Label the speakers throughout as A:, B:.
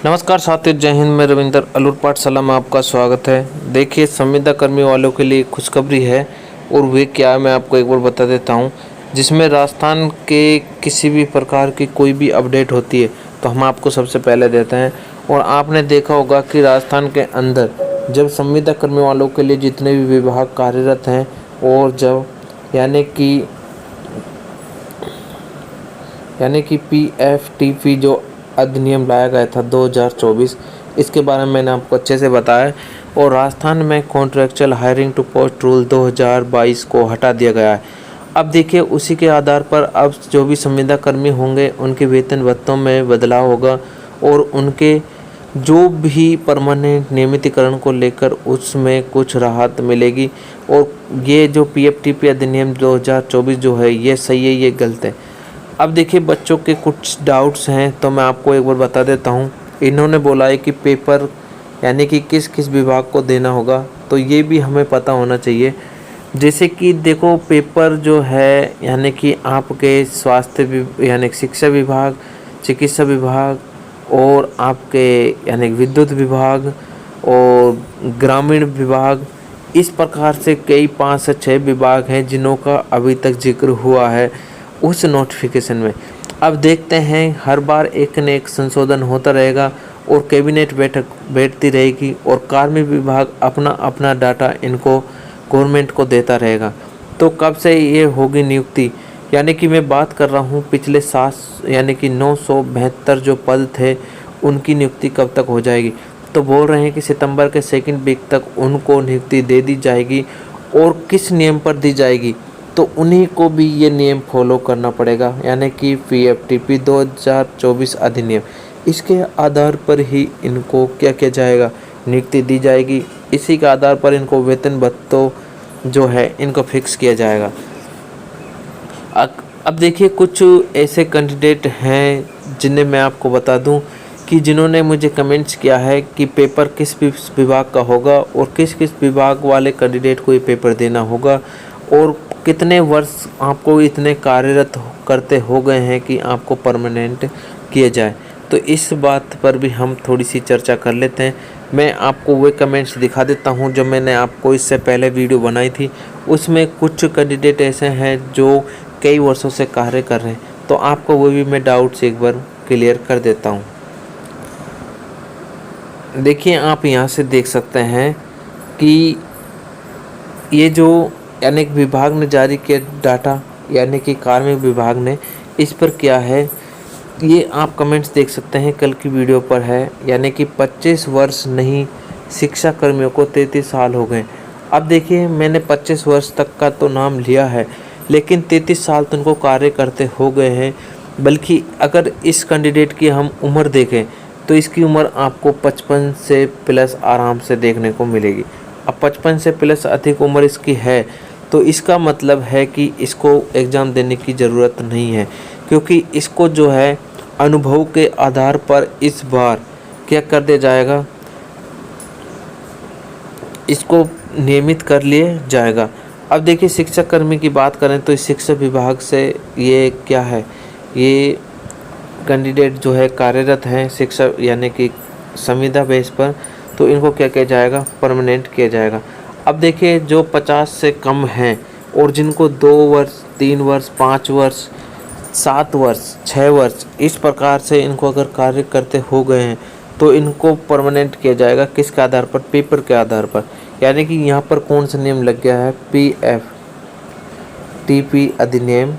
A: नमस्कार साथियों, जय हिंद। मैं रविंदर अलूर पाठशाला में आपका स्वागत है। देखिए, संविदा कर्मी वालों के लिए खुशखबरी है और वे क्या है मैं आपको एक बार बता देता हूं। जिसमें राजस्थान के किसी भी प्रकार की कोई भी अपडेट होती है तो हम आपको सबसे पहले देते हैं। और आपने देखा होगा कि राजस्थान के अंदर जब संविदा कर्मी वालों के लिए जितने भी विभाग कार्यरत हैं और जब यानी कि PFTP जो अधिनियम लाया गया था 2024, इसके बारे में मैंने आपको अच्छे से बताया। और राजस्थान में contractual hiring to post rule 2022 को हटा दिया गया है। अब देखिए, उसी के आधार पर अब जो भी संविदा कर्मी होंगे उनके वेतन भत्तों में बदलाव होगा और उनके जो भी परमानेंट नियमितीकरण को लेकर उसमें कुछ राहत मिलेगी। और ये जो PFTP अधिनियम 2024 जो है ये सही है, ये गलत है। अब देखिए, बच्चों के कुछ डाउट्स हैं तो मैं आपको एक बार बता देता हूँ। इन्होंने बोला है कि पेपर यानी कि किस किस विभाग को देना होगा, तो ये भी हमें पता होना चाहिए। जैसे कि देखो, पेपर जो है यानी कि आपके स्वास्थ्य यानी शिक्षा विभाग, चिकित्सा विभाग और आपके यानी विद्युत विभाग और ग्रामीण विभाग, इस प्रकार से कई 5 से 6 विभाग हैं जिन्हों का अभी तक जिक्र हुआ है उस नोटिफिकेशन में। अब देखते हैं, हर बार एक न एक संशोधन होता रहेगा और कैबिनेट बैठक बैठती रहेगी और कार्मिक विभाग अपना अपना डाटा इनको गवर्नमेंट को देता रहेगा। तो कब से ये होगी नियुक्ति, यानी कि मैं बात कर रहा हूँ पिछले 7 यानी कि 972 जो पद थे उनकी नियुक्ति कब तक हो जाएगी। तो बोल रहे हैं कि सितंबर के 2nd वीक तक उनको नियुक्ति दे दी जाएगी। और किस नियम पर दी जाएगी, तो उन्हीं को भी ये नियम फॉलो करना पड़ेगा, यानी कि PFTP 2024 अधिनियम। इसके आधार पर ही इनको क्या किया जाएगा, नियुक्ति दी जाएगी। इसी के आधार पर इनको वेतन भत्तों जो है इनको फिक्स किया जाएगा। अब देखिए, कुछ ऐसे कैंडिडेट हैं जिन्हें मैं आपको बता दूं कि जिन्होंने मुझे कमेंट्स किया है कि पेपर किस विभाग का होगा और किस किस विभाग वाले कैंडिडेट को ये पेपर देना होगा और कितने वर्ष आपको इतने कार्यरत करते हो गए हैं कि आपको परमानेंट किए जाए। तो इस बात पर भी हम थोड़ी सी चर्चा कर लेते हैं। मैं आपको वे कमेंट्स दिखा देता हूं जो मैंने आपको इससे पहले वीडियो बनाई थी। उसमें कुछ कैंडिडेट ऐसे हैं जो कई वर्षों से कार्य कर रहे हैं, तो आपको वो भी मैं डाउट्स एक बार क्लियर कर देता हूं। देखिए, आप यहाँ से देख सकते हैं कि ये जो यानी कि विभाग ने जारी किया डाटा, यानी कि कार्मिक विभाग ने, इस पर क्या है ये आप कमेंट्स देख सकते हैं, कल की वीडियो पर है। यानी कि 25 वर्ष नहीं, शिक्षा कर्मियों को 33 साल हो गए। अब देखिए, मैंने 25 वर्ष तक का तो नाम लिया है, लेकिन 33 साल तो उनको कार्य करते हो गए हैं। बल्कि अगर इस कैंडिडेट की हम उम्र देखें तो इसकी उम्र आपको 55 से प्लस आराम से देखने को मिलेगी। अब 55 से प्लस अधिक उम्र इसकी है, तो इसका मतलब है कि इसको एग्ज़ाम देने की ज़रूरत नहीं है, क्योंकि इसको जो है अनुभव के आधार पर इस बार क्या कर दिया जाएगा, इसको नियमित कर लिया जाएगा। अब देखिए, शिक्षा कर्मी की बात करें तो इस शिक्षा विभाग से ये क्या है, ये कैंडिडेट जो है कार्यरत हैं शिक्षा यानी कि संविदा बेस पर, तो इनको क्या किया जाएगा, परमानेंट किया जाएगा। अब देखिए, जो 50 से कम हैं और जिनको 2 वर्ष, 3 वर्ष, 5 वर्ष, 7 वर्ष, 6 वर्ष, इस प्रकार से इनको अगर कार्य करते हो गए हैं तो इनको परमानेंट किया जाएगा। किसके आधार पर, पेपर के आधार पर। यानी कि यहाँ पर कौन सा नियम लग गया है, PFTP अधिनियम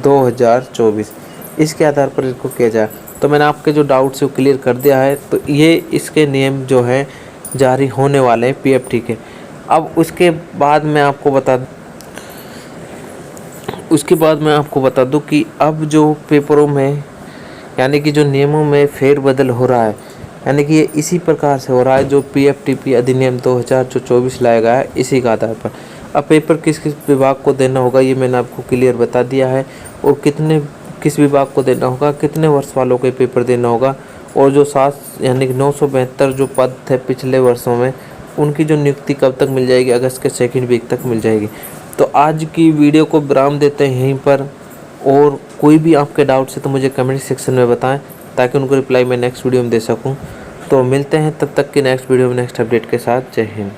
A: 2024, इसके आधार पर इनको किया जाए। तो मैंने आपके जो डाउट्स है वो क्लियर कर दिया है। तो ये इसके नियम जो है जारी होने वाले हैं PFT के। अब उसके बाद मैं आपको बता दूं कि अब जो पेपरों में यानी कि जो नियमों में फेरबदल हो रहा है, यानी कि ये इसी प्रकार से हो रहा है जो PFTP अधिनियम 2024 लाया गया है, इसी के आधार पर। अब पेपर किस किस विभाग को देना होगा ये मैंने आपको क्लियर बता दिया है, और किस विभाग को देना होगा, कितने वर्ष वालों को पेपर देना होगा, और जो 7 यानी कि 972 जो पद थे पिछले वर्षों में, उनकी जो नियुक्ति कब तक मिल जाएगी, अगस्त के 2nd वीक तक मिल जाएगी। तो आज की वीडियो को विराम देते हैं यहीं पर, और कोई भी आपके डाउट्स है तो मुझे कमेंट सेक्शन में बताएं ताकि उनको रिप्लाई मैं नेक्स्ट वीडियो में दे सकूं। तो मिलते हैं तब तक की नेक्स्ट वीडियो में नेक्स्ट अपडेट के साथ। जय हिंद।